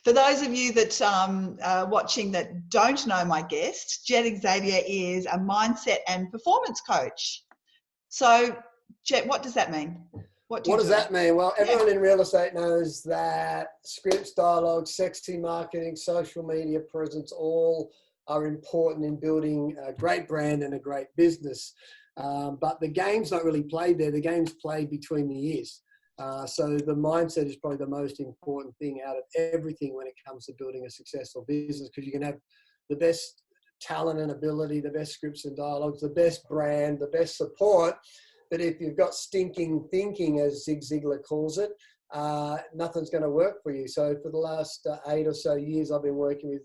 For those of you that are watching that don't know my guest, Jet Xavier is a mindset and performance coach. So, Jet, what does that mean? What does that mean? Well, everyone in real estate knows that scripts, dialogue, sexy marketing, social media presence, all are important in building a great brand and a great business. But the game's not really played there. The game's played between the ears. So the mindset is probably the most important thing out of everything when it comes to building a successful business, because you can have the best talent and ability, the best scripts and dialogues, the best brand, the best support. But if you've got stinking thinking, as Zig Ziglar calls it, nothing's going to work for you. So for the last 8 or so years, I've been working with,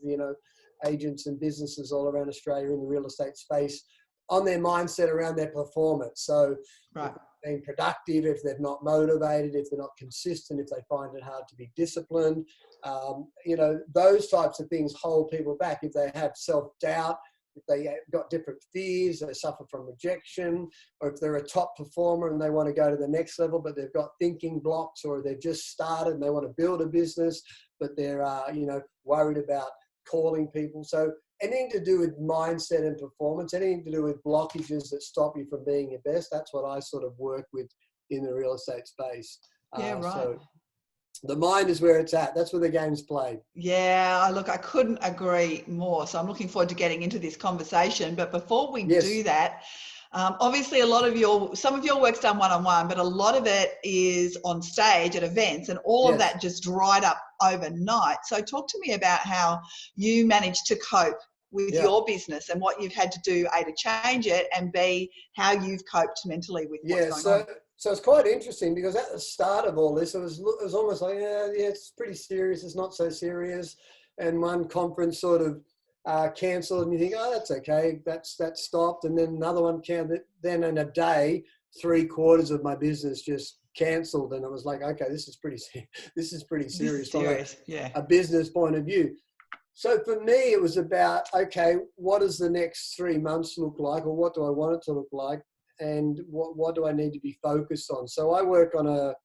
agents and businesses all around Australia in the real estate space on their mindset around their performance. So right. If they're being productive, if they're not motivated, if they're not consistent, if they find it hard to be disciplined, those types of things hold people back. If they have self-doubt, if they got different fears, they suffer from rejection, or if they're a top performer and they want to go to the next level, but they've got thinking blocks, or they've just started and they want to build a business, but they're, worried about calling people. So anything to do with mindset and performance, anything to do with blockages that stop you from being your best, that's what I sort of work with in the real estate space. Yeah, right. So the mind is where it's at. That's where the game's played. Yeah, look, I couldn't agree more. So I'm looking forward to getting into this conversation. But before we do that, obviously some of your work's done one-on-one, but a lot of it is on stage at events, and all of that just dried up overnight. So talk to me about how you managed to cope with your business and what you've had to do, A, to change it, and B, how you've coped mentally with what's going on. So it's quite interesting, because at the start of all this, it was almost like, it's pretty serious, it's not so serious. And one conference sort of cancelled, and you think, that's okay, that stopped. And then another one canceled. Then in a day, 3/4 of my business just cancelled, and it was like, okay, this is pretty serious from a business point of view. So for me, it was about, okay, what does the next 3 months look like, or what do I want it to look like? And what do I need to be focused on? So I work on a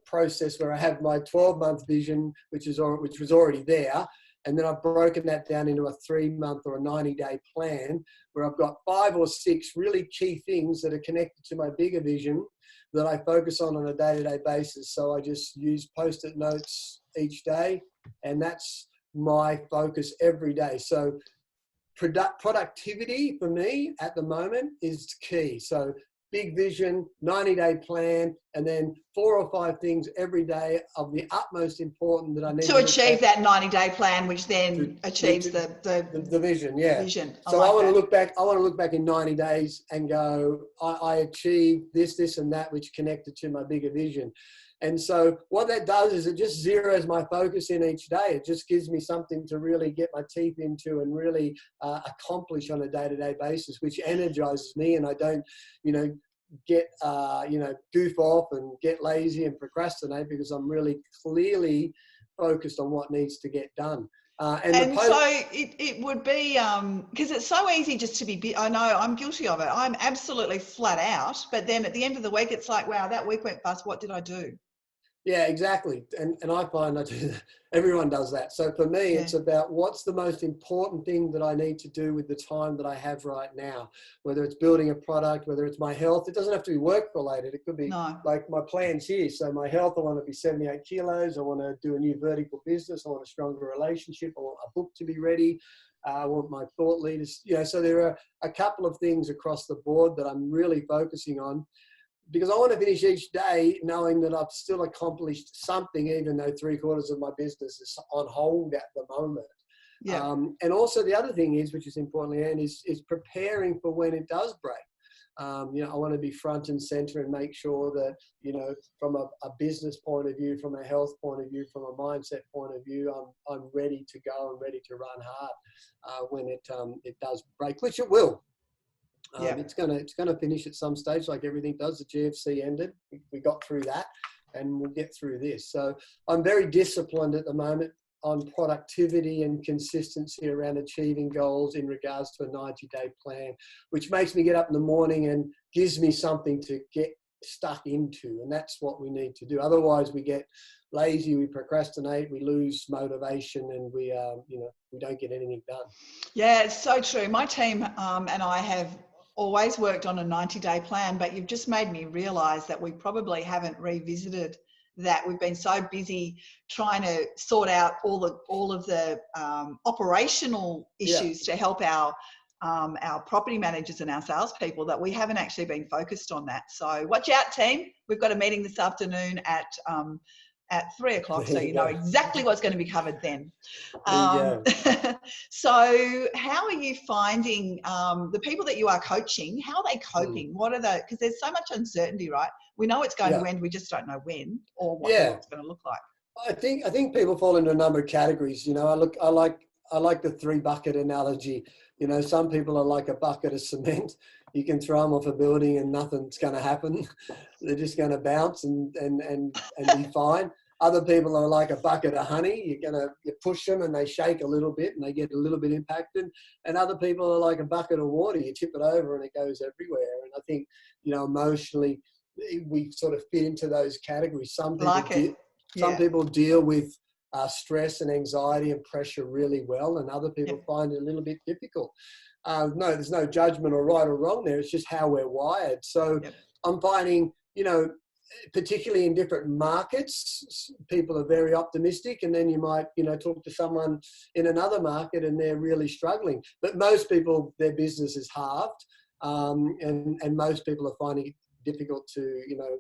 process where I have my 12-month vision, which was already there, and then I've broken that down into a 3-month or a 90-day plan, where I've got 5 or 6 really key things that are connected to my bigger vision that I focus on a day-to-day basis. So I just use Post-it notes each day, and that's my focus every day. So productivity for me at the moment is key. So big vision, 90-day plan, and then 4 or 5 things every day of the utmost important that I need to achieve that 90-day plan, which then achieves the vision. Yeah. Vision. So I want to look back. I want to look back in 90 days and go, I achieved this, and that, which connected to my bigger vision. And so what that does is it just zeroes my focus in each day. It just gives me something to really get my teeth into and really accomplish on a day-to-day basis, which energizes me, and I don't, get, goof off and get lazy and procrastinate, because I'm really clearly focused on what needs to get done. So it would be, because it's so easy just to be, I know I'm guilty of it. I'm absolutely flat out, but then at the end of the week, it's like, wow, that week went fast. What did I do? Yeah, exactly. And I find I do that. Everyone does that. So for me, it's about what's the most important thing that I need to do with the time that I have right now, whether it's building a product, whether it's my health. It doesn't have to be work related. It could be like my plans here. So my health, I want to be 78 kilos. I want to do a new vertical business. I want a stronger relationship. I want a book to be ready. I want my thought leaders. So there are a couple of things across the board that I'm really focusing on, because I want to finish each day knowing that I've still accomplished something, even though 3/4 of my business is on hold at the moment. Yeah. And also the other thing is, which is important, Leanne, is preparing for when it does break. I want to be front and center and make sure that, from a business point of view, from a health point of view, from a mindset point of view, I'm ready to go and ready to run hard when it does break, which it will. It's gonna finish at some stage, like everything does. The GFC ended. We got through that, and we'll get through this. So I'm very disciplined at the moment on productivity and consistency around achieving goals in regards to a 90-day plan, which makes me get up in the morning and gives me something to get stuck into, and that's what we need to do. Otherwise we get lazy, we procrastinate, we lose motivation, and we don't get anything done. Yeah, it's so true. My team and I have always worked on a 90-day plan, but you've just made me realize that we probably haven't revisited that. We've been so busy trying to sort out all of the operational issues to help our property managers and our salespeople that we haven't actually been focused on that. So watch out, team. We've got a meeting this afternoon at 3 o'clock, so you know exactly what's going to be covered then. So how are you finding the people that you are coaching? How are they coping? What are the, because there's so much uncertainty, right? We know it's going to end, we just don't know when or what it's going to look like. I think people fall into a number of categories. You know, I like the 3-bucket analogy. You know, some people are like a bucket of cement. You can throw them off a building and nothing's going to happen. They're just going to bounce and be fine. Other people are like a bucket of honey. You push them and they shake a little bit and they get a little bit impacted. And other people are like a bucket of water. You tip it over and it goes everywhere. And I think, you know, emotionally, we sort of fit into those categories. Some people deal with stress and anxiety and pressure really well, and other people find it a little bit difficult. No, there's no judgment or right or wrong there. It's just how we're wired. So I'm finding, you know, particularly in different markets, people are very optimistic, and then you might, you know, talk to someone in another market and they're really struggling. But most people, their business is halved, and most people are finding it difficult to, you know,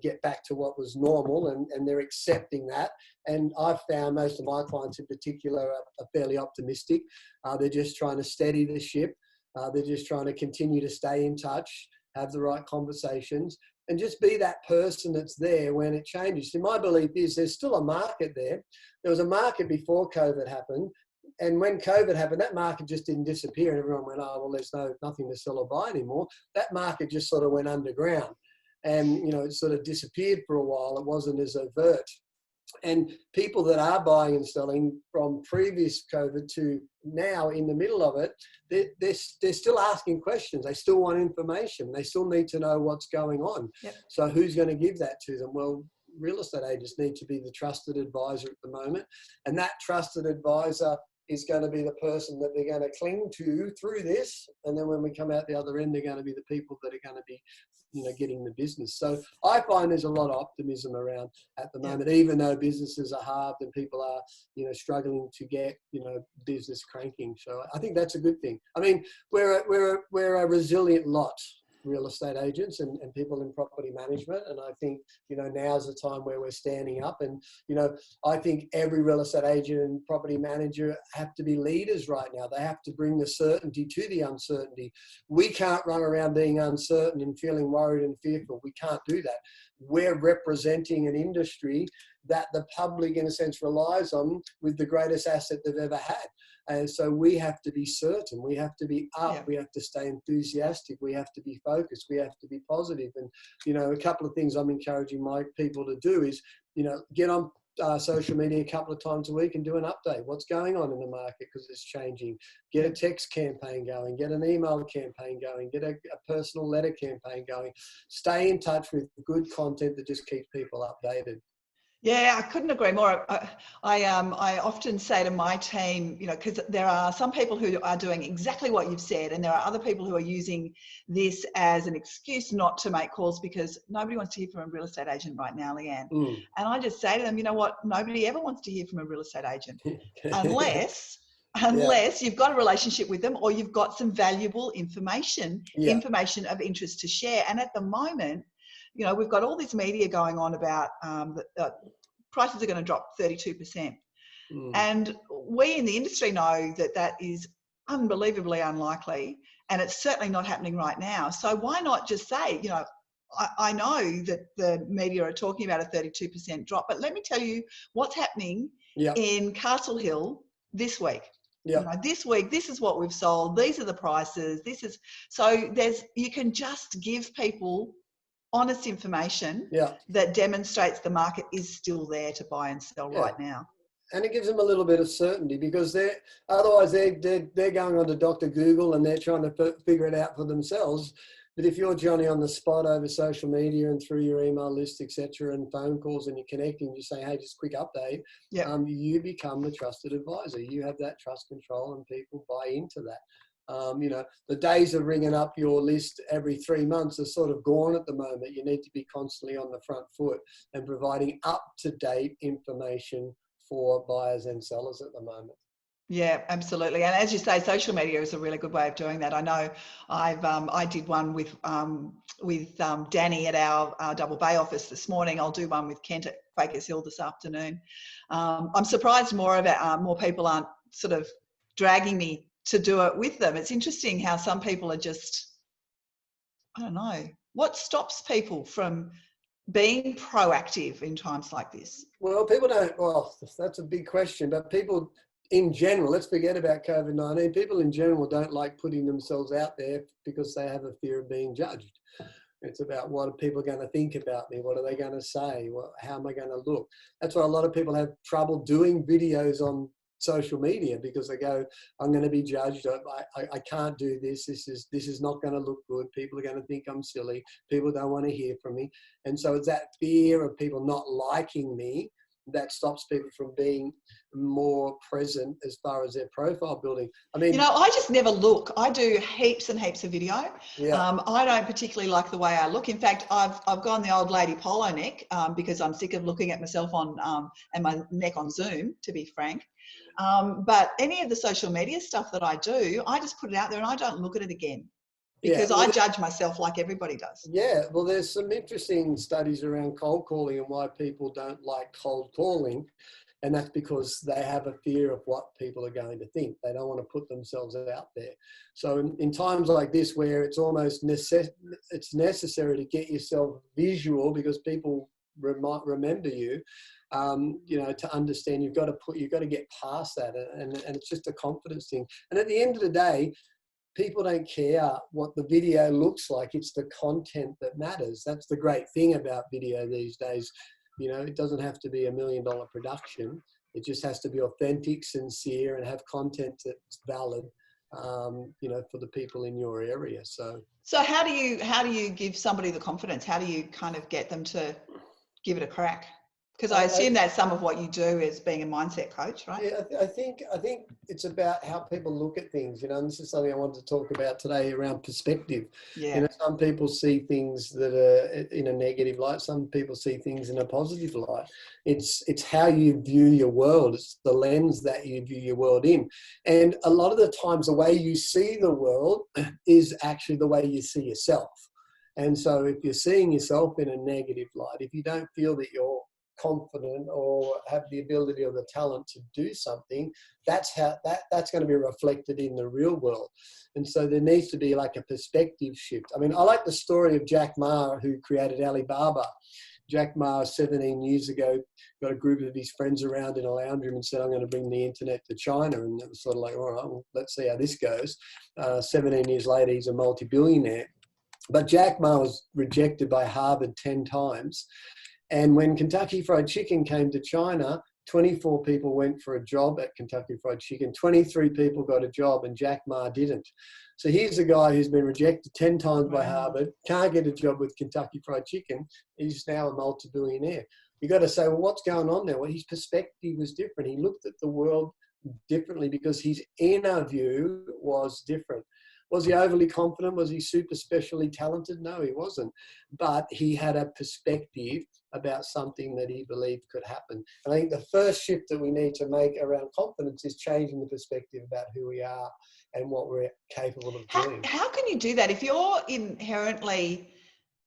get back to what was normal, and they're accepting that. And I've found most of my clients in particular are fairly optimistic. They're just trying to steady the ship. They're just trying to continue to stay in touch, have the right conversations, and just be that person that's there when it changes. See, my belief is there's still a market there. There was a market before COVID happened. And when COVID happened, that market just didn't disappear. And everyone went, oh, well, there's nothing to sell or buy anymore. That market just sort of went underground. And, you know, it sort of disappeared for a while. It wasn't as overt. And people that are buying and selling from previous COVID to now in the middle of it, they're still asking questions. They still want information. They still need to know what's going on. So who's going to give that to them? Well, real estate agents need to be the trusted advisor at the moment. And that trusted advisor is going to be the person that they're going to cling to through this. And then when we come out the other end, they're going to be the people that are going to be, you know, getting the business. So I find there's a lot of optimism around at the moment, even though businesses are halved and people are, you know, struggling to get, you know, business cranking. So I think that's a good thing. I mean, we're a resilient lot, real estate agents and people in property management. And I think, you know, now's the time where we're standing up. And, you know, I think every real estate agent and property manager have to be leaders right now. They have to bring the certainty to the uncertainty. We can't run around being uncertain and feeling worried and fearful. We can't do that. We're representing an industry that the public, in a sense, relies on with the greatest asset they've ever had. And so we have to be certain, we have to be up, we have to stay enthusiastic, we have to be focused, we have to be positive. And, you know, a couple of things I'm encouraging my people to do is, you know, get on social media a couple of times a week and do an update. What's going on in the market because it's changing. Get a text campaign going, get an email campaign going, get a personal letter campaign going. Stay in touch with good content that just keeps people updated. Yeah, I couldn't agree more. I often say to my team, you know, because there are some people who are doing exactly what you've said, and there are other people who are using this as an excuse not to make calls because nobody wants to hear from a real estate agent right now, Leanne. And I just say to them, you know what? Nobody ever wants to hear from a real estate agent unless you've got a relationship with them or you've got some valuable information of interest to share. And at the moment, you know, we've got all this media going on about prices are going to drop 32%. And we in the industry know that that is unbelievably unlikely, and it's certainly not happening right now. So why not just say, you know, I know that the media are talking about a 32% drop, but let me tell you what's happening in Castle Hill this week. You know, this week, this is what we've sold. These are the prices. This is, so you can just give people honest information that demonstrates the market is still there to buy and sell right now. And it gives them a little bit of certainty because otherwise they're going on to Dr. Google and they're trying to figure it out for themselves. But if you're Johnny on the spot over social media and through your email list, etc., and phone calls, and you're connecting, you say, hey, just quick update, you become the trusted advisor. You have that trust control and people buy into that. You know, the days of ringing up your list every 3 months are sort of gone at the moment. You need to be constantly on the front foot and providing up-to-date information for buyers and sellers at the moment. Yeah, absolutely. And as you say, social media is a really good way of doing that. I know I did one with Danny at our Double Bay office this morning. I'll do one with Kent at Quakers Hill this afternoon. I'm surprised more people aren't sort of dragging me to do it with them. It's interesting how some people are just, I don't know, what stops people from being proactive in times like this? Well, that's a big question, but people in general, let's forget about COVID-19, people in general don't like putting themselves out there because they have a fear of being judged. It's about what are people going to think about me? What are they going to say? How am I going to look? That's why a lot of people have trouble doing videos on social media, because they go, I'm going to be judged. I can't do this. This is not going to look good. People are going to think I'm silly. People don't want to hear from me. And so it's that fear of people not liking me that stops people from being more present as far as their profile building. I mean, I just never look. I do heaps and heaps of video. Yeah. I don't particularly like the way I look. In fact, I've gone the old lady polo neck because I'm sick of looking at myself on and my neck on Zoom, to be frank. But any of the social media stuff that I do, I just put it out there and I don't look at it again. Because I judge myself like everybody does. Yeah, well, there's some interesting studies around cold calling and why people don't like cold calling. And that's because they have a fear of what people are going to think. They don't want to put themselves out there. So in times like this, where it's almost it's necessary to get yourself visual because people remember you, to understand you've got to get past that. And it's just a confidence thing. And at the end of the day, people don't care what the video looks like. It's the content that matters. That's the great thing about video these days. It doesn't have to be $1 million production. It just has to be authentic, sincere, and have content that's valid, for the people in your area. So how do you give somebody the confidence? How do you kind of get them to give it a crack? Because I assume that's some of what you do as being a mindset coach, right? Yeah, I think it's about how people look at things, and this is something I wanted to talk about today around perspective. Yeah. Some people see things that are in a negative light. Some people see things in a positive light. It's how you view your world. It's the lens that you view your world in. And a lot of the times the way you see the world is actually the way you see yourself. And so if you're seeing yourself in a negative light, if you don't feel that you're confident or have the ability or the talent to do something, that's going to be reflected in the real world. And so there needs to be like a perspective shift. I mean, I like the story of Jack Ma, who created Alibaba. Jack Ma 17 years ago got a group of his friends around in a lounge room and said, I'm going to bring the internet to China. And it was sort of like, all right, well, let's see how this goes. 17 years later, he's a multi-billionaire. But Jack Ma was rejected by Harvard 10 times. And when Kentucky Fried Chicken came to China, 24 people went for a job at Kentucky Fried Chicken. 23 people got a job and Jack Ma didn't. So here's a guy who's been rejected 10 times by Harvard, can't get a job with Kentucky Fried Chicken. He's now a multi-billionaire. You got to say, well, what's going on there? Well, his perspective was different. He looked at the world differently because his inner view was different. Was he overly confident? Was he super specially talented? No, he wasn't. But he had a perspective about something that he believed could happen. And I think the first shift that we need to make around confidence is changing the perspective about who we are and what we're capable of doing. How can you do that? If you're inherently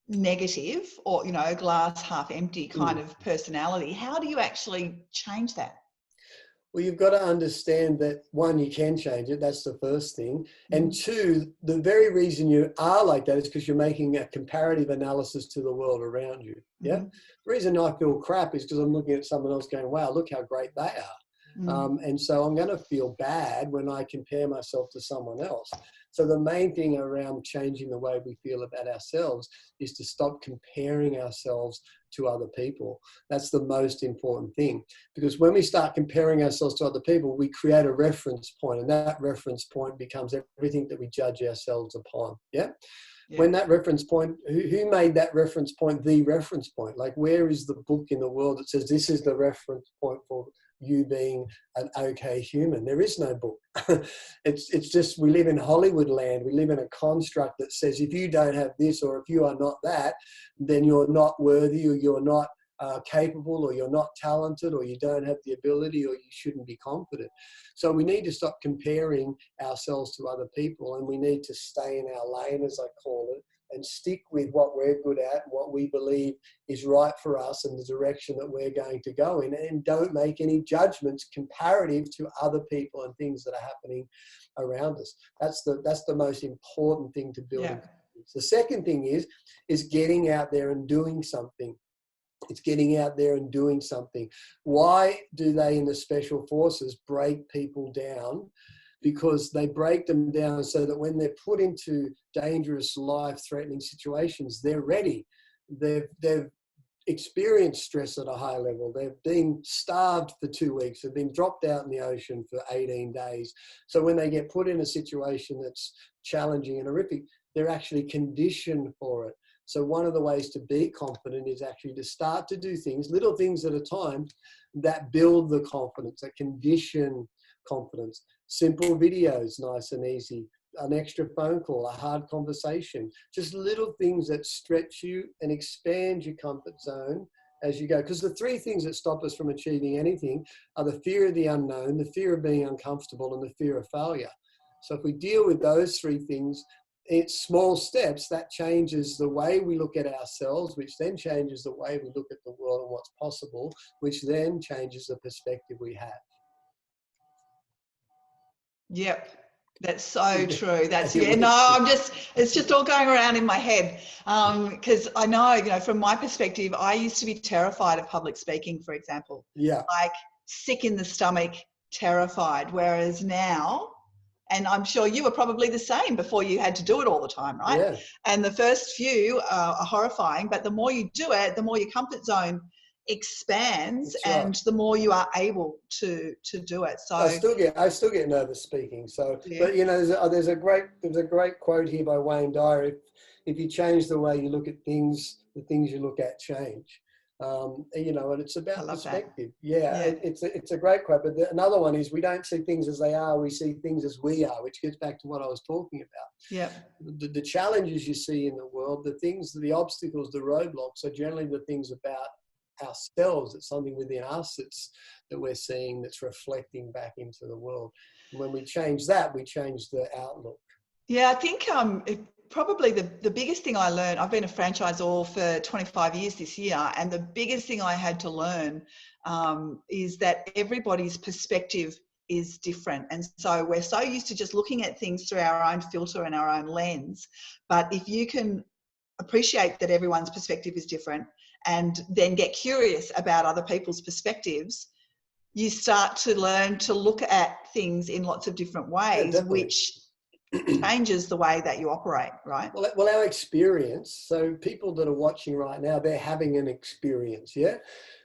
negative or, glass half empty kind of personality, how do you actually change that? Well, you've got to understand that, one, you can change it. That's the first thing. And two, the very reason you are like that is because you're making a comparative analysis to the world around you. Yeah. The reason I feel crap is because I'm looking at someone else going, wow, look how great they are. And so I'm going to feel bad when I compare myself to someone else. So the main thing around changing the way we feel about ourselves is to stop comparing ourselves to other people. That's the most important thing, because when we start comparing ourselves to other people, we create a reference point, and that reference point becomes everything that we judge ourselves upon. Yeah. When that reference point, who made that reference point the reference point? Like, where is the book in the world that says this is the reference point for you being an okay human? There is no book. It's just, we live in Hollywood land. We live in a construct that says if you don't have this, or if you are not that, then you're not worthy, or you're not capable, or you're not talented, or you don't have the ability, or you shouldn't be confident. So we need to stop comparing ourselves to other people, and we need to stay in our lane, as I call it, and stick with what we're good at, what we believe is right for us, and the direction that we're going to go in, and don't make any judgments comparative to other people and things that are happening around us. That's the most important thing to building. The second thing is getting out there and doing something. It's getting out there and doing something. Why do they in the special forces break people down? Because they break them down so that when they're put into dangerous, life-threatening situations, they're ready. They've experienced stress at a high level. They've been starved for 2 weeks. They've been dropped out in the ocean for 18 days. So when they get put in a situation that's challenging and horrific, they're actually conditioned for it. So one of the ways to be confident is actually to start to do things, little things at a time, that build the confidence, that condition confidence. Simple videos, nice and easy. An extra phone call, a hard conversation. Just little things that stretch you and expand your comfort zone as you go. Because the three things that stop us from achieving anything are the fear of the unknown, the fear of being uncomfortable, and the fear of failure. So if we deal with those three things, it's small steps, that changes the way we look at ourselves, which then changes the way we look at the world and what's possible, which then changes the perspective we have. Yep. That's so true. That's, it's just all going around in my head. Because I know, from my perspective, I used to be terrified of public speaking, for example. Yeah. Like sick in the stomach, terrified. Whereas now, and I'm sure you were probably the same before you had to do it all the time, right? Yeah. And the first few are horrifying, but the more you do it, the more your comfort zone expands. That's and right. the more you are able to do it. So I still get nervous speaking. So, yeah. But there's a great quote here by Wayne Dyer. If you change the way you look at things, the things you look at change. And it's about perspective. It's a great quote. But another one is, we don't see things as they are, we see things as we are, which gets back to what I was talking about. Yeah. The challenges you see in the world, the obstacles, the roadblocks are generally the things about ourselves. It's something within us that we're seeing that's reflecting back into the world. And when we change that, we change the outlook. Yeah, I think probably the biggest thing I learned, I've been a franchisor for 25 years this year, and the biggest thing I had to learn is that everybody's perspective is different. And so we're so used to just looking at things through our own filter and our own lens. But if you can appreciate that everyone's perspective is different and then get curious about other people's perspectives, you start to learn to look at things in lots of different ways, which changes the way that you operate, right? Well, our experience, so people that are watching right now, they're having an experience, yeah?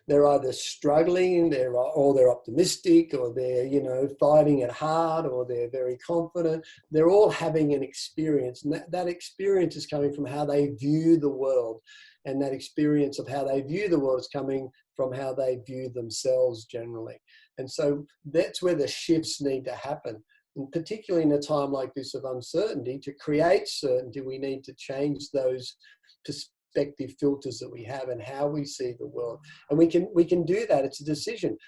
They're either struggling, or they're optimistic, or they're, fighting it hard, or they're very confident. They're all having an experience. And that experience is coming from how they view the world. And that experience of how they view the world is coming from how they view themselves generally. And so that's where the shifts need to happen. And particularly in a time like this of uncertainty, to create certainty, we need to change those perspective filters that we have and how we see the world. And we can do that. It's a decision.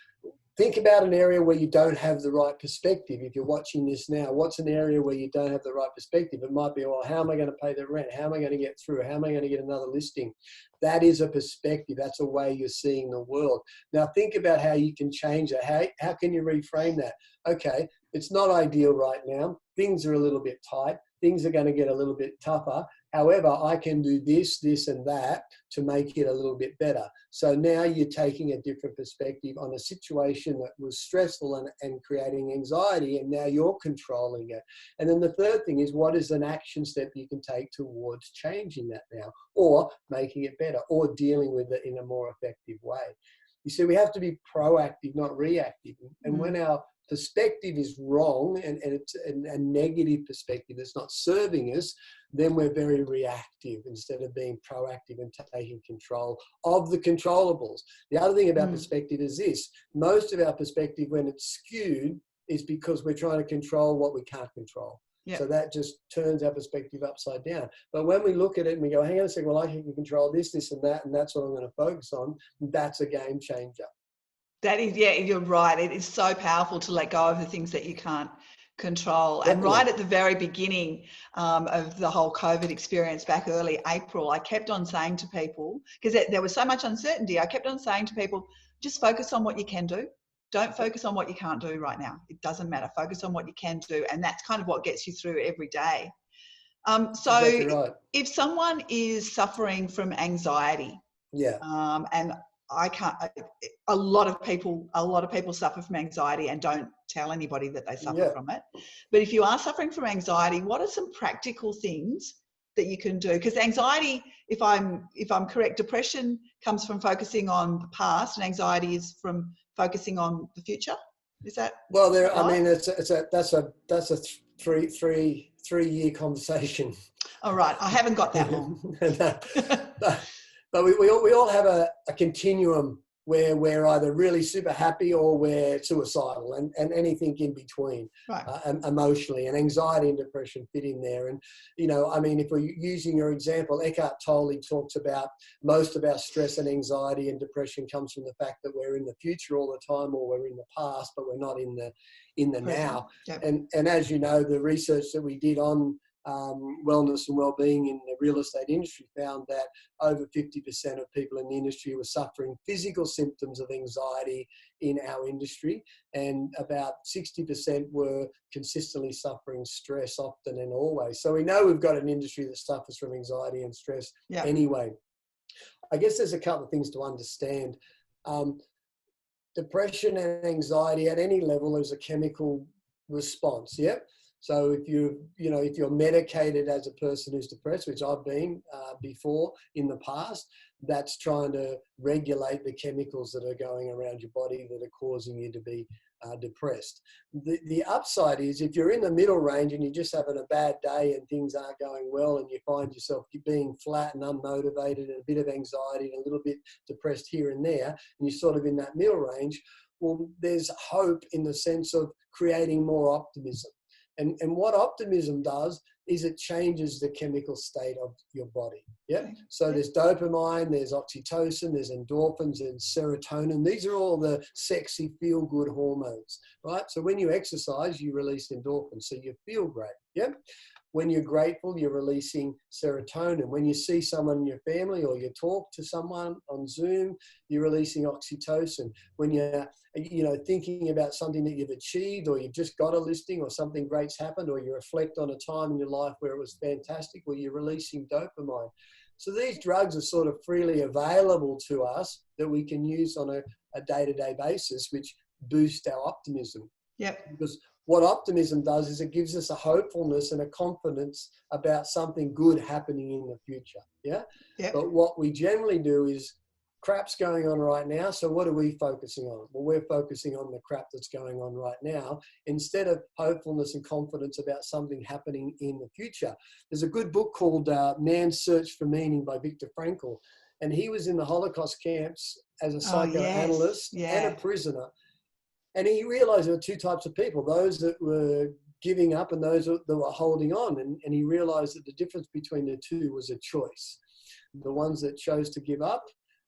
Think about an area where you don't have the right perspective. If you're watching this now, what's an area where you don't have the right perspective? It might be, well, how am I going to pay the rent? How am I going to get through? How am I going to get another listing? That is a perspective. That's a way you're seeing the world. Now think about how you can change that. How can you reframe that? Okay, it's not ideal right now. Things are a little bit tight. Things are going to get a little bit tougher. However, I can do this, this, and that to make it a little bit better. So now you're taking a different perspective on a situation that was stressful and creating anxiety, and now you're controlling it. And then the third thing is, what is an action step you can take towards changing that now, or making it better, or dealing with it in a more effective way? You see, we have to be proactive, not reactive. And when our perspective is wrong and it's a negative perspective that's not serving us, then we're very reactive instead of being proactive and taking control of the controllables. The other thing about perspective is this: most of our perspective, when it's skewed, is because we're trying to control what we can't control. Yep. So that just turns our perspective upside down. But when we look at it and we go, hang on a second, well, I can control this, this and that's what I'm going to focus on, that's a game changer. That is, yeah, you're right. It is so powerful to let go of the things that you can't control. Definitely. And right at the very beginning of the whole COVID experience back early April, I kept on saying to people, because there was so much uncertainty, I kept on saying to people, just focus on what you can do. Don't focus on what you can't do right now. It doesn't matter. Focus on what you can do. And that's kind of what gets you through every day. So exactly right. If someone is suffering from anxiety, and I can't, a lot of people suffer from anxiety and don't tell anybody that they suffer from it. But if you are suffering from anxiety, what are some practical things that you can do? Because anxiety, if I'm correct, depression comes from focusing on the past, and anxiety is from focusing on the future. Is that well? There, right? I mean, that's a three-year conversation. All right, I haven't got that long. But we all have a continuum where we're either really super happy or we're suicidal, and anything in between, right. Emotionally, and anxiety and depression fit in there. And, you know, I mean, if we're using your example, Eckhart Tolle talks about most of our stress and anxiety and depression comes from the fact that we're in the future all the time, or we're in the past, but we're not in the now. Yep. And as you know, the research that we did on wellness and well-being in the real estate industry found that over 50% of people in the industry were suffering physical symptoms of anxiety in our industry, and about 60% were consistently suffering stress often and always. So we know we've got an industry that suffers from anxiety and stress anyway. I guess there's a couple of things to understand. Depression and anxiety at any level is a chemical response. So if you're medicated as a person who's depressed, which I've been before in the past, that's trying to regulate the chemicals that are going around your body that are causing you to be depressed. The upside is if you're in the middle range and you're just having a bad day and things aren't going well, and you find yourself being flat and unmotivated and a bit of anxiety and a little bit depressed here and there, and you're sort of in that middle range, well, there's hope in the sense of creating more optimism. And what optimism does is it changes the chemical state of your body. So there's dopamine, there's oxytocin, there's endorphins and serotonin. These are all the sexy feel-good hormones, right? So when you exercise, you release endorphins, so you feel great. When you're grateful, you're releasing serotonin. When you see someone in your family or you talk to someone on Zoom, you're releasing oxytocin. When you're thinking about something that you've achieved, or you've just got a listing, or something great's happened, or you reflect on a time in your life where it was fantastic, well, you're releasing dopamine. So these drugs are sort of freely available to us that we can use on a day-to-day basis, which boost our optimism. Because what optimism does is it gives us a hopefulness and a confidence about something good happening in the future. But what we generally do is, crap's going on right now, so what are we focusing on? Well, we're focusing on the crap that's going on right now instead of hopefulness and confidence about something happening in the future. There's a good book called Man's Search for Meaning by Viktor Frankl, and he was in the Holocaust camps as a psychoanalyst and a prisoner. And he realized there were two types of people, those that were giving up and those that were holding on. And he realized that the difference between the two was a choice. The ones that chose to give up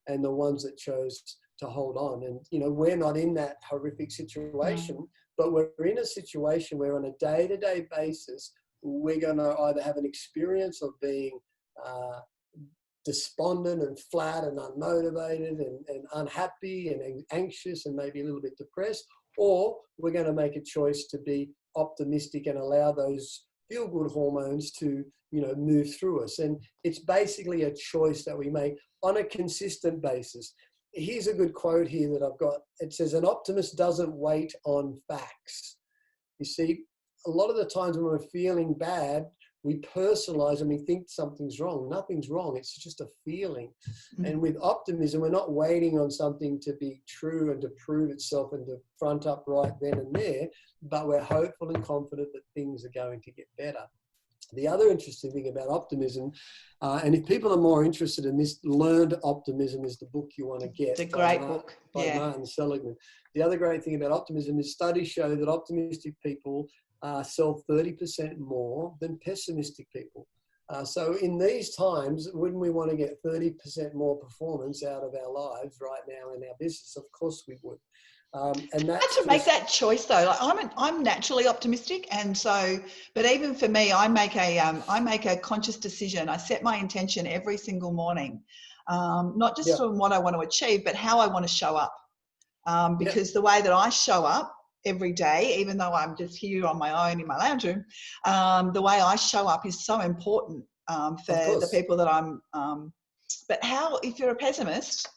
and the ones that chose to hold on. And, we're not in that horrific situation, but we're in a situation where on a day-to-day basis, we're going to either have an experience of being despondent and flat and unmotivated and unhappy and anxious and maybe a little bit depressed, or we're going to make a choice to be optimistic and allow those feel-good hormones to, move through us. And it's basically a choice that we make on a consistent basis. Here's a good quote here that I've got. It says, "An optimist doesn't wait on facts." You see, a lot of the times when we're feeling bad, we personalize and we think something's wrong. Nothing's wrong. It's just a feeling. And with optimism, we're not waiting on something to be true and to prove itself and to front up right then and there, but we're hopeful and confident that things are going to get better. The other interesting thing about optimism, and if people are more interested in this, Learned Optimism is the book you want to get. It's a great book. By Martin Seligman. The other great thing about optimism is studies show that optimistic people sell 30% more than pessimistic people. So in these times, wouldn't we want to get 30% more performance out of our lives right now in our business? Of course we would. And that's to make that choice though. Like I'm naturally optimistic, and so, but even for me, I make a conscious decision. I set my intention every single morning, not just on what I want to achieve, but how I want to show up. Because the way that I show up every day, even though I'm just here on my own in my lounge room, the way I show up is so important for the people that I'm. But how, if you're a pessimist,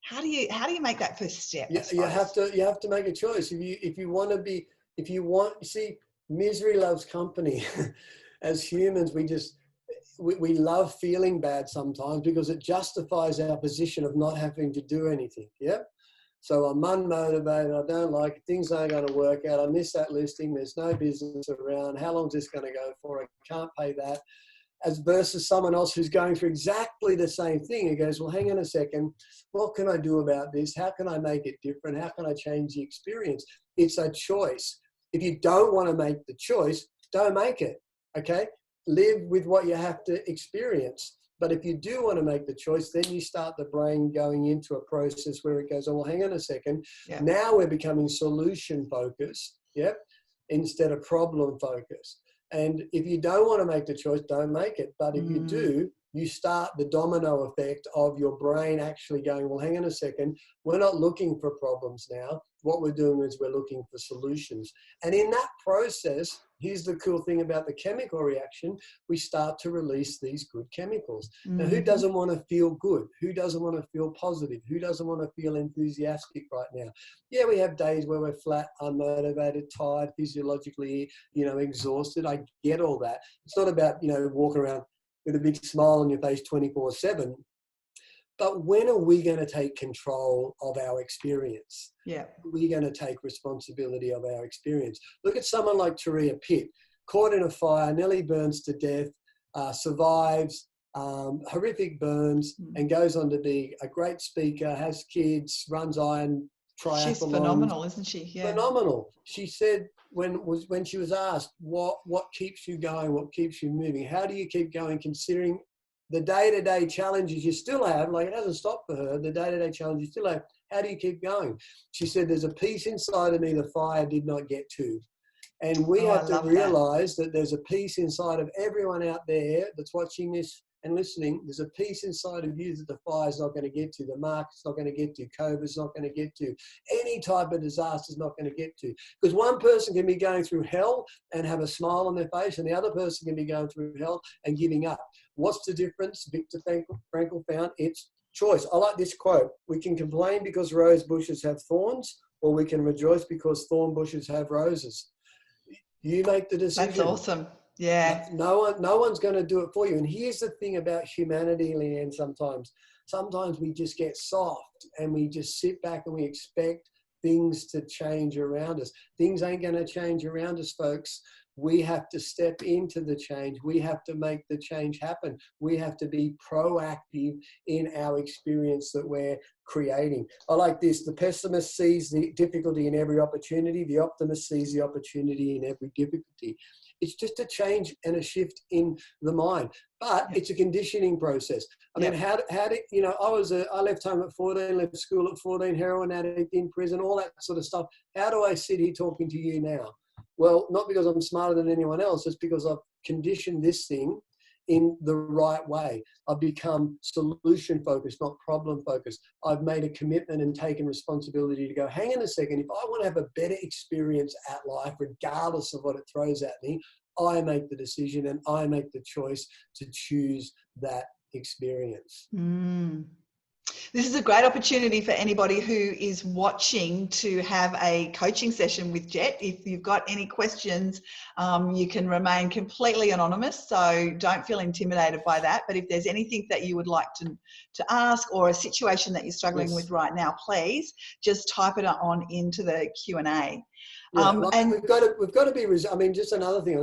how do you make that first step? You have to make a choice. If you want, you see, misery loves company. As humans, we love feeling bad sometimes because it justifies our position of not having to do anything. Yeah. So I'm unmotivated, I don't like it, things aren't going to work out, I miss that listing, there's no business around, how long is this going to go for, I can't pay that. As versus someone else who's going through exactly the same thing, who goes, well, hang on a second, what can I do about this? How can I make it different? How can I change the experience? It's a choice. If you don't want to make the choice, don't make it, okay? Live with what you have to experience. But if you do want to make the choice, then you start the brain going into a process where it goes, oh, well, hang on a second. Yeah. Now we're becoming solution focused, instead of problem focused. And if you don't want to make the choice, don't make it. But if you do, you start the domino effect of your brain actually going, well, hang on a second, we're not looking for problems now. What we're doing is we're looking for solutions. And in that process, here's the cool thing about the chemical reaction, we start to release these good chemicals. Now, who doesn't want to feel good? Who doesn't want to feel positive? Who doesn't want to feel enthusiastic right now? Yeah, we have days where we're flat, unmotivated, tired, physiologically, exhausted. I get all that. It's not about, walking around with a big smile on your face 24/7. But when are we going to take control of our experience? Yeah. We're going to take responsibility of our experience. Look at someone like Turia Pitt, caught in a fire, nearly burns to death, survives horrific burns, and goes on to be a great speaker, has kids, runs iron triathlons. She's phenomenal, isn't she? Yeah. Phenomenal. She said when she was asked, what keeps you going, what keeps you moving, how do you keep going considering the day-to-day challenges you still have, like it hasn't stopped for her, the day-to-day challenges you still have, how do you keep going? She said, there's a piece inside of me the fire did not get to. And we have to realize that there's a piece inside of everyone out there that's watching this and listening. There's a piece inside of you that the fire's not going to get to, the market's not going to get to, COVID's not going to get to, any type of disaster's not going to get to. Because one person can be going through hell and have a smile on their face, and the other person can be going through hell and giving up. What's the difference? Viktor Frankl found it's choice. I like this quote. We can complain because rose bushes have thorns, or we can rejoice because thorn bushes have roses. You make the decision. That's awesome. Yeah. No one's going to do it for you. And here's the thing about humanity, Leanne, sometimes we just get soft and we just sit back and we expect things to change around us. Things ain't going to change around us, folks. We have to step into the change. We have to make the change happen. We have to be proactive in our experience that we're creating. I like this. The pessimist sees the difficulty in every opportunity. The optimist sees the opportunity in every difficulty. It's just a change and a shift in the mind, but it's a conditioning process. I mean, how did, I left home at 14, left school at 14, heroin addict in prison, all that sort of stuff. How do I sit here talking to you now? Well, not because I'm smarter than anyone else. It's because I've conditioned this thing in the right way. I've become solution focused, not problem focused. I've made a commitment and taken responsibility to go, hang on a second, if I want to have a better experience at life, regardless of what it throws at me, I make the decision and I make the choice to choose that experience. This is a great opportunity for anybody who is watching to have a coaching session with Jet. If you've got any questions, you can remain completely anonymous, so don't feel intimidated by that. But if there's anything that you would like to ask, or a situation that you're struggling with right now, please just type it on into the Q&A. And we've got to be. I mean, just another thing.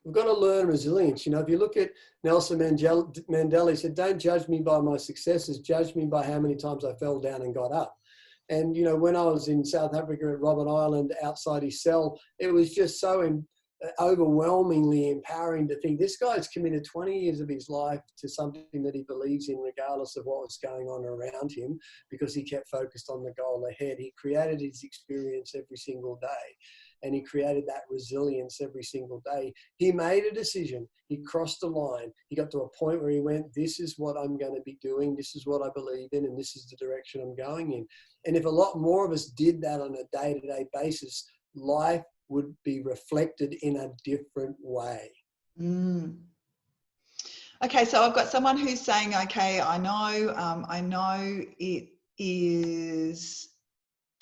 We've got to learn resilience. You know, if you look at Nelson Mandela, he said, "Don't judge me by my successes. Judge me by how many times I fell down and got up." And, you know, when I was in South Africa at Robben Island outside his cell, it was just so overwhelmingly empowering to think this guy's committed 20 years of his life to something that he believes in, regardless of what was going on around him, because he kept focused on the goal ahead. He created his experience every single day, and he created that resilience every single day. He made a decision. He crossed a line. He got to a point where he went, this is what I'm going to be doing. This is what I believe in, and this is the direction I'm going in. And if a lot more of us did that on a day-to-day basis, life would be reflected in a different way. Okay, so I've got someone who's saying, okay, I know it is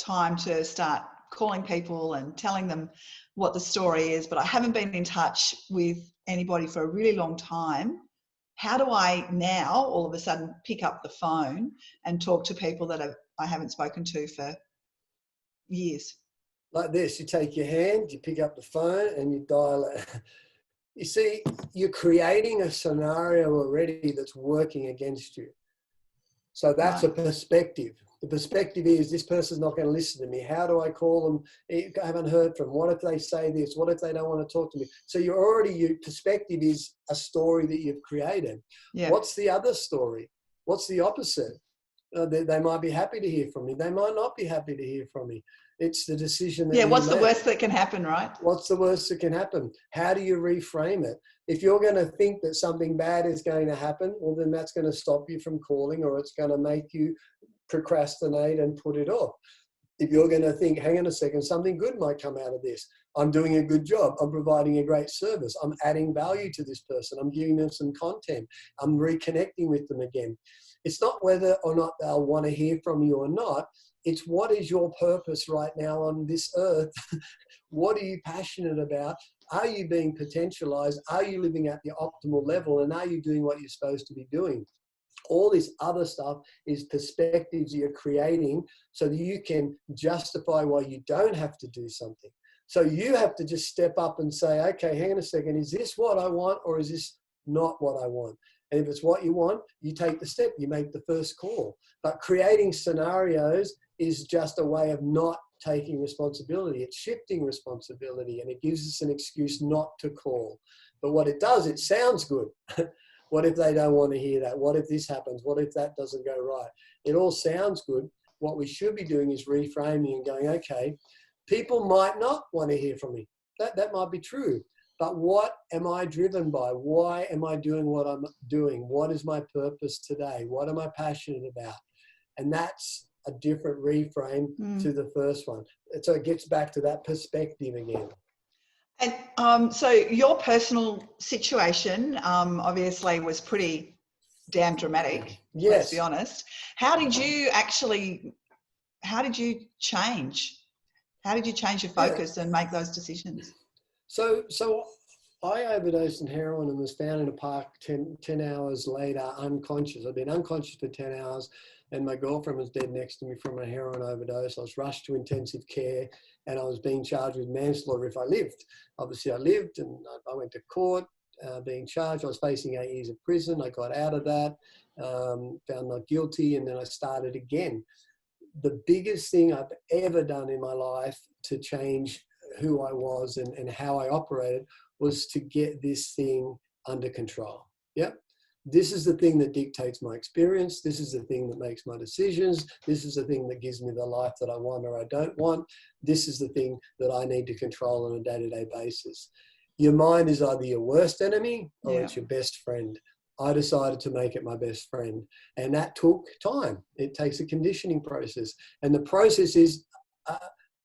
time to start calling people and telling them what the story is, but I haven't been in touch with anybody for a really long time. How do I now all of a sudden pick up the phone and talk to people that I haven't spoken to for years? Like this, you take your hand, you pick up the phone and you dial it. You see, you're creating a scenario already that's working against you. So that's a perspective. The perspective is, this person's not going to listen to me. How do I call them? I haven't heard from them. What if they say this? What if they don't want to talk to me? So your perspective is a story that you've created. Yeah. What's the other story? What's the opposite? They might be happy to hear from me. They might not be happy to hear from me. It's the decision that what's the worst that can happen, right? What's the worst that can happen? How do you reframe it? If you're going to think that something bad is going to happen, well, then that's going to stop you from calling, or it's going to make you procrastinate and put it off. If you're going to think, hang on a second, something good might come out of this. I'm doing a good job. I'm providing a great service. I'm adding value to this person. I'm giving them some content. I'm reconnecting with them again. It's not whether or not they'll want to hear from you or not. It's what is your purpose right now on this earth? What are you passionate about? Are you being potentialized? Are you living at the optimal level? And are you doing what you're supposed to be doing? All this other stuff is perspectives you're creating so that you can justify why you don't have to do something. So you have to just step up and say, okay, hang on a second. Is this what I want, or is this not what I want? And if it's what you want, you take the step, you make the first call. But creating scenarios is just a way of not taking responsibility. It's shifting responsibility, and it gives us an excuse not to call. But what it does, it sounds good. What if they don't want to hear that? What if this happens? What if that doesn't go right? It all sounds good. What we should be doing is reframing and going, okay, people might not want to hear from me. That might be true. But what am I driven by? Why am I doing what I'm doing? What is my purpose today? What am I passionate about? And that's a different reframe to the first one. So it gets back to that perspective again. And so your personal situation obviously was pretty damn dramatic, let's be honest. How did you change? How did you change your focus and make those decisions? So I overdosed on heroin and was found in a park 10 hours later, unconscious. I'd been unconscious for 10 hours, and my girlfriend was dead next to me from a heroin overdose. I was rushed to intensive care, and I was being charged with manslaughter if I lived. Obviously, I lived, and I went to court being charged. I was facing 8 years of prison. I got out of that, found not guilty, and then I started again. The biggest thing I've ever done in my life to change who I was and how I operated was to get this thing under control. Yep. This is the thing that dictates my experience. This is the thing that makes my decisions. This is the thing that gives me the life that I want or I don't want. This is the thing that I need to control on a day-to-day basis. Your mind is either your worst enemy or it's your best friend. I decided to make it my best friend, and that took time. It takes a conditioning process, and the process is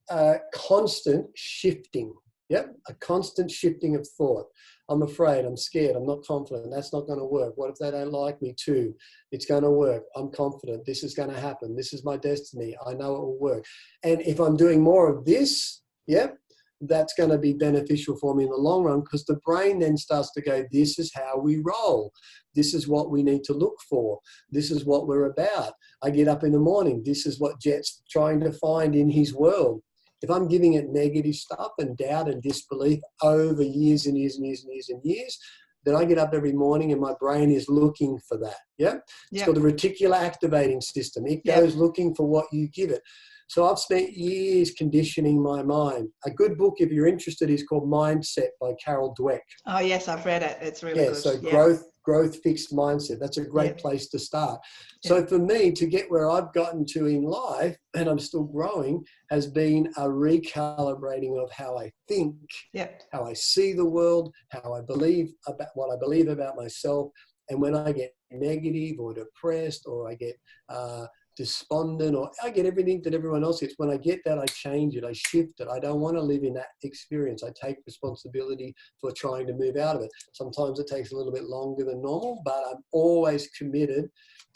a constant shifting. Yep, a constant shifting of thought. I'm afraid, I'm scared, I'm not confident. That's not going to work. What if they don't like me too? It's going to work. I'm confident. This is going to happen. This is my destiny. I know it will work. And if I'm doing more of this, that's going to be beneficial for me in the long run, because the brain then starts to go, this is how we roll. This is what we need to look for. This is what we're about. I get up in the morning. This is what Jet's trying to find in his world. If I'm giving it negative stuff and doubt and disbelief over years and years and years and years and years, then I get up every morning and my brain is looking for that. It's called the reticular activating system. It goes looking for what you give it. So I've spent years conditioning my mind. A good book, if you're interested, is called Mindset by Carol Dweck. Oh, yes, I've read it. It's really good. So growth fixed mindset. That's a great place to start. So for me, to get where I've gotten to in life, and I'm still growing, has been a recalibrating of how I think, how I see the world, how I believe about what I believe about myself. And when I get negative or depressed, or I get despondent, or I get everything that everyone else gets, when I get that, I change it, I shift it. I don't want to live in that experience. I take responsibility for trying to move out of it. Sometimes it takes a little bit longer than normal, but I'm always committed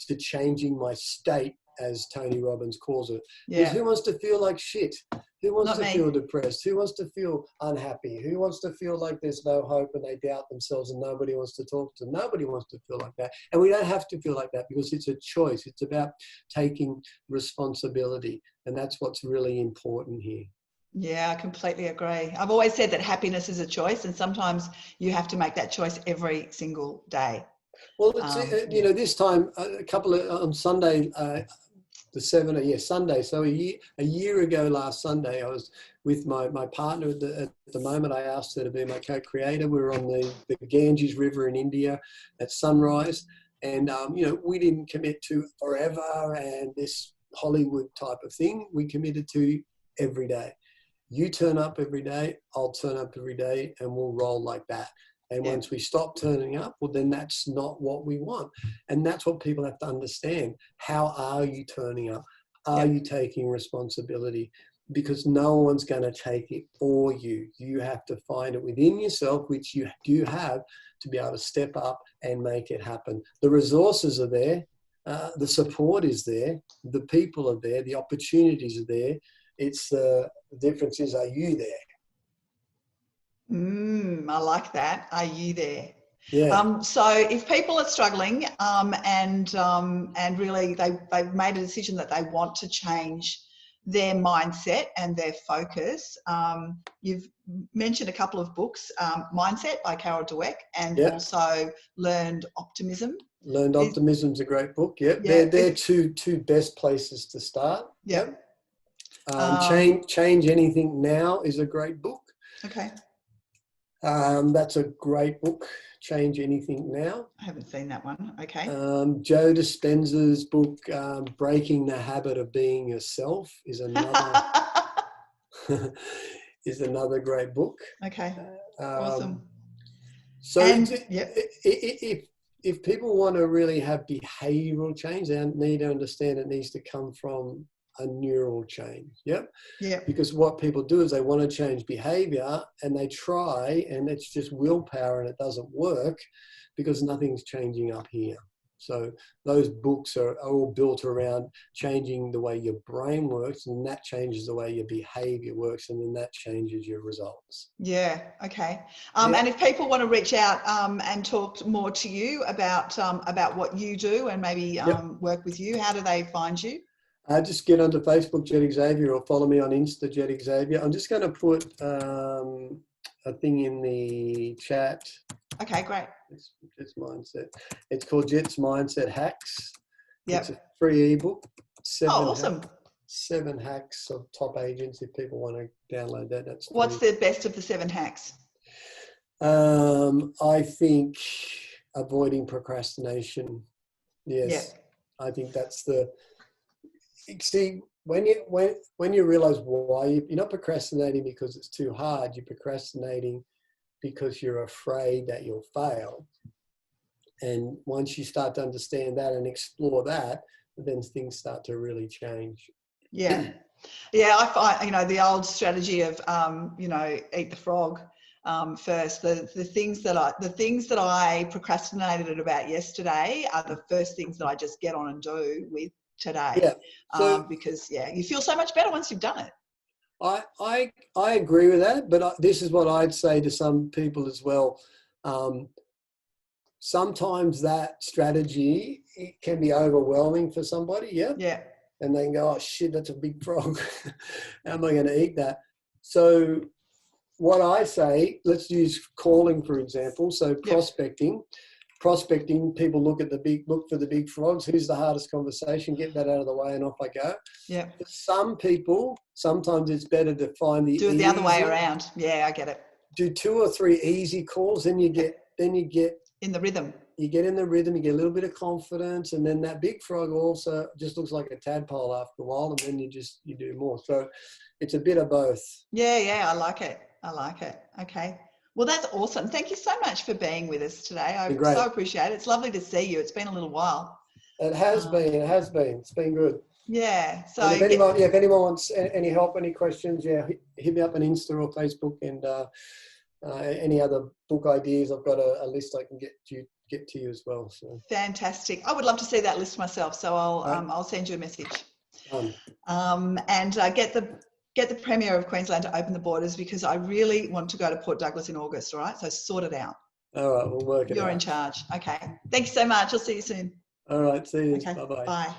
to changing my state, as Tony Robbins calls it. Because who wants to feel like shit? Who wants to feel depressed? Who wants to feel unhappy? Who wants to feel like there's no hope and they doubt themselves and nobody wants to talk to them? Nobody wants to feel like that. And we don't have to feel like that, because it's a choice. It's about taking responsibility. And that's what's really important here. Yeah, I completely agree. I've always said that happiness is a choice, and sometimes you have to make that choice every single day. Well, it's, this time, on Sunday, Sunday. So a year ago last Sunday, I was with my partner at the moment. I asked her to be my co-creator. We were on the Ganges River in India at sunrise. And, we didn't commit to forever and this Hollywood type of thing. We committed to every day. You turn up every day, I'll turn up every day, and we'll roll like that. And once we stop turning up, well, then that's not what we want. And that's what people have to understand. How are you turning up? Are you taking responsibility? Because no one's going to take it for you. You have to find it within yourself, which you do have, to be able to step up and make it happen. The resources are there. The support is there. The people are there. The opportunities are there. It's the difference is, are you there? I like that. Are you there? Yeah. So if people are struggling and really they've made a decision that they want to change their mindset and their focus, you've mentioned a couple of books, Mindset by Carol Dweck, and also Learned Optimism. Learned Optimism is a great book. They're two best places to start. Change Anything Now is a great book. Okay. That's a great book, Change Anything Now. I haven't seen that one. Okay. Joe Dispenza's book, Breaking the Habit of Being Yourself, is another great book. Okay. Awesome. So if people want to really have behavioral change, they need to understand it needs to come from a neural change. Because what people do is they want to change behavior and they try, and it's just willpower and it doesn't work because nothing's changing up here. So those books are all built around changing the way your brain works, and that changes the way your behavior works, and then that changes your results. Okay. And if people want to reach out and talk more to you about what you do and maybe work with you, how do they find you? Just get onto Facebook, Jet Xavier, or follow me on Insta, Jet Xavier. I'm just going to put a thing in the chat. Okay, great. Jet's Mindset. It's called Jet's Mindset Hacks. Yep. It's a free ebook. Awesome. 7 hacks of top agents. If people want to download that, that's free. What's the best of the 7 hacks? I think avoiding procrastination. Yes. I think that's see, when you realize why you're not procrastinating because it's too hard, you're procrastinating because you're afraid that you'll fail. And once you start to understand that and explore that, then things start to really change. I find, the old strategy of, eat the frog. first. The things that I procrastinated about yesterday are the first things that I just get on and do with today. Yeah. So, because you feel so much better once you've done it. I agree with that, but this is what I'd say to some people as well. Sometimes that strategy, it can be overwhelming for somebody. Yeah. And they can go, oh shit, that's a big frog. How am I going to eat that? So what I say, let's use calling, for example. So prospecting, people look for the big frogs. Who's the hardest conversation? Get that out of the way and off I go. Yeah. For some people, sometimes it's better to find do it the other way around. Yeah, I get it. Do 2 or 3 easy calls, then you get in the rhythm. You get in the rhythm, you get a little bit of confidence, and then that big frog also just looks like a tadpole after a while, and then you do more. So it's a bit of both. Yeah, I like it. Okay. Well, that's awesome. Thank you so much for being with us today. I so appreciate it. It's lovely to see you. It's been a little while. It has been. It's been good. Yeah. So and if anyone wants any help, any questions, hit me up on Insta or Facebook, and any other book ideas, I've got a list I can get to you as well. So fantastic. I would love to see that list myself. So I'll send you a message. And get the Premier of Queensland to open the borders, because I really want to go to Port Douglas in August. All right. So sort it out. All right. We'll work it out. You're in charge. Okay. Thank you so much. I'll see you soon. All right. See you. Okay. Bye-bye. Bye.